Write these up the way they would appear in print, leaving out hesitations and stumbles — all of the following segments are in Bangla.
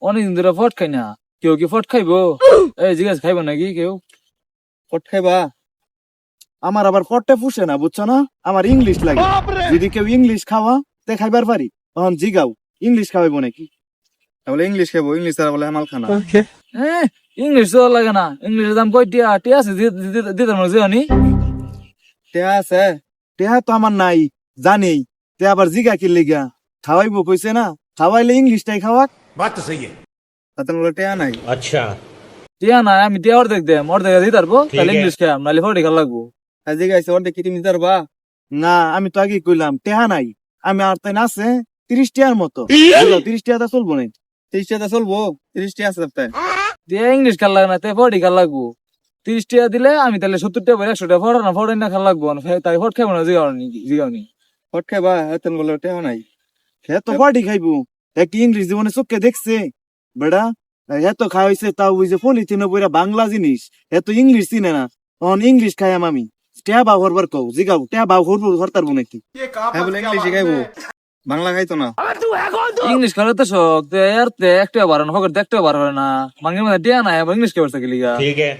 অনেকদিন ধরে ফট খাই না। কেউ কি ফট খাইবো? এই জিজ্ঞাসা খাইবো নাকি কেউ? ফট খাইবা? আমার আবার ফটটা ফুসে না, বুঝছো না? আমার ইংলিশ লাগে। যদি কেউ ইংলিশ খাওয়া তে খাইবার পারি, তখন জিগাও ইংলিশ খাওয়াইবো নাকি? তাহলে ইংলিশ খাইবো, ইংলিশ তারা বলে হামাল খানা। ইংলিশ তো লাগে না। ইংলিশের দাম কয় টিয়া? টিয়া আছে দিতে মনে জানি। টেহা আছে? টেহা তো আমার নাই, জানি। তে আবার জিগা কি লিগা? খাওয়াইবো কইছে না, খাওয়াইলে ইংলিশটাই খাওয়াক। बात तो सही है। তাতে বলে টেহা নাই। अच्छा। টিয়া না, আমি টিয়া অর্ধেক দেম, অর্ধেক দিতে পারবো। তাহলে ইংলিশ খাম, নাহলে ফটি খাওয়া লাগবো। জিগাইছে ওর দেখি তুমি পারবা? না, আমি তো আগে কইলাম টেহা নাই। আমি আর তাই আছে 30 টিয়ার মতো। 30 টিয়াটা চলবো না। 30 টিয়াটা চলবো? 30 টিয়া আছে তাই। টিয়া ইংলিশ খাওয়া লাগে না, তে ফটি খাওয়া লাগবো। 30 টিয়া দিলে আমি তাহলে 70 টিয়া 100 টিয়া ফটো না খাওয়া লাগবো। তাই ফট খাইবো না, জিগাওনি। ফট খাইবা? এতন বলে টেহা নাই। সে তো পার্টি খাইবো। এক ইংলিশ জীবনে চোখে দেখছে বেড়া। এত খাওয়াইছে, তাও ওই যে পলিথিনে বইরা বাংলা জিনিস, এত ইংলিশ চিনে না। তখন ইংলিশ খাইয়াম আমি। টেহা বাউ হরবার কও, জিগাও টেহা বাউ হরতারবো নাকি? হ্যাঁ বলে ইংলিশ খাইবো, বাংলা খাইতো না। ইংলিশ খাওয়ার তো শখ, তে আর তে একটা বার না, ফকেট একটা বার হয় না। মাঙ্গের মধ্যে টিয়া নাই, আবার ইংলিশ খাবার থাকে লিগা। ठीक है।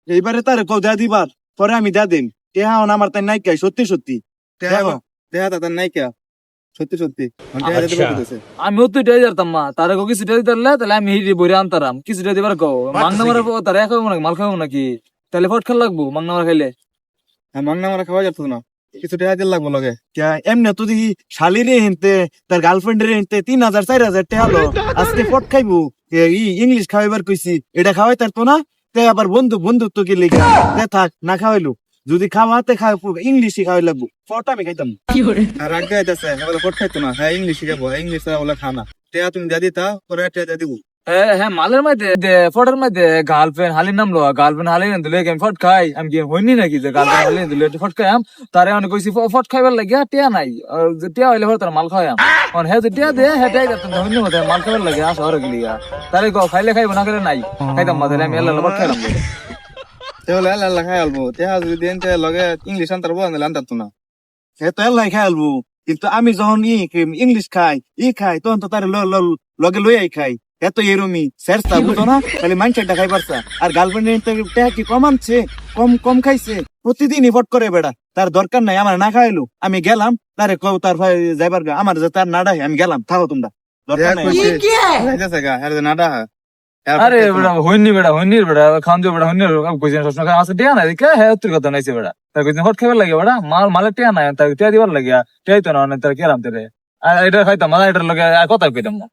এইবারে তারে কও দেয়া দিবার, পরে আমি দেয়া দিম। টেহা আমার তাই নাই খাই, সত্যি সত্যি। টেহা তার নাই কা, সত্যি সত্যি। টেহা দিতে আচ্ছা। বলতেছে। আমি অত টিয়া দিতাম মা, তারে কো কিছু টিয়া দিতে পারলে তাহলে আমি হিরি বইরে আনতারাম। কিছু টিয়া দিবার কও, মাংনা মারা তারে খাবো নাকি মাল খাবো নাকি? তাহলে ফট খেলা লাগবো মাংনা মারা খাইলে। হ্যাঁ, মাংনা মারা খাওয়া যেত না, কিছু টেহা দিল লাগবো লগে। এমনি তো দেখি শালিরে হেনতে, তার গার্লফ্রেন্ডের হেনতে 3000 4000 টেহা লো। আজকে ফট খাইবো, ইংলিশ খাওয়াইবার কইছি, এটা খাওয়াই তার তো না। তে আবার বন্ধুত্ব কি লিখা, তে থাক না খাওয়াইলো। যদি খাওয়াতে ইংলিশই খাওয়াই লাগবো, ফট আমি খাইতাম। আর রাগ গাইতেছে, ফট খাইতো না। হ্যাঁ ইংলিশই খাবো, ইংলিশ বলে খানা। টেহা তুমি দিয়া দিতা, পরে টেহা দিয়া দিব। হ্যাঁ মালের মধ্যে ফটের মধ্যে গার্লফ্রেন্ড হালির নাম লো, গার্লফ্রেন্ড হালি দিলে আমি ফট খাই। আমি কি হইনি নাকি যে গার্লফ্রেন্ড হালি দিলে ফট খাইম? তারে অনেক কইছি ফট খাইবার লাগিয়া টিয়া নাই। টিয়া হইলে তার মাল খাওয়াম। হ্যাঁ টিয়া দে, হ্যাঁ টিয়া হইনি মতো মাল খাইবার লাগে আসা হরে গিলিগা। তারে কো খাইলে খাইবো না খাইলে নাই খাইতাম না, তাহলে আমি এল্লা ফট খাইলাম। তাহলে আল্লাহ খাই আলবো, টেহা যদি দেন লগে ইংলিশ আনতার বল আনতার তো না। সে তো আল্লাহ খাই আলবো, কিন্তু আমি যখন ইংলিশ খাই তখন তো তার লগে লইয়াই খাই। এত এরমি সেরসা বুঝো না, খালি মাইন্ডসেটটা খাই পারছা। আর গার্লফ্রেন্ড টেহা কি কম আনছে, কম খাইছে? প্রতিদিনই ফট করে বেড়া। তার দরকার নাই আমার না খাইলো, আমি গেলাম। তারে কও তার যাইবার আমার যে তার নাডাই, আমি গেলাম, থাকো তোমরা, দরকার নাই। নাডা আরে বেড়া হইনি খান দিও বেড়া হইনি কইছেন সবসময় আছে টিয়া নাই দেখে হ্যাঁ তোর কথা নাইছে বেড়া। তার কইছেন হট খাইবার লাগে বেড়া, মালে টিয়া নাই, তার টিয়া দিবার লাগে টিয়াই তো না তার কেরাম তেরে। আর এটা খাইতাম, এটার লগে কথা কইতাম না।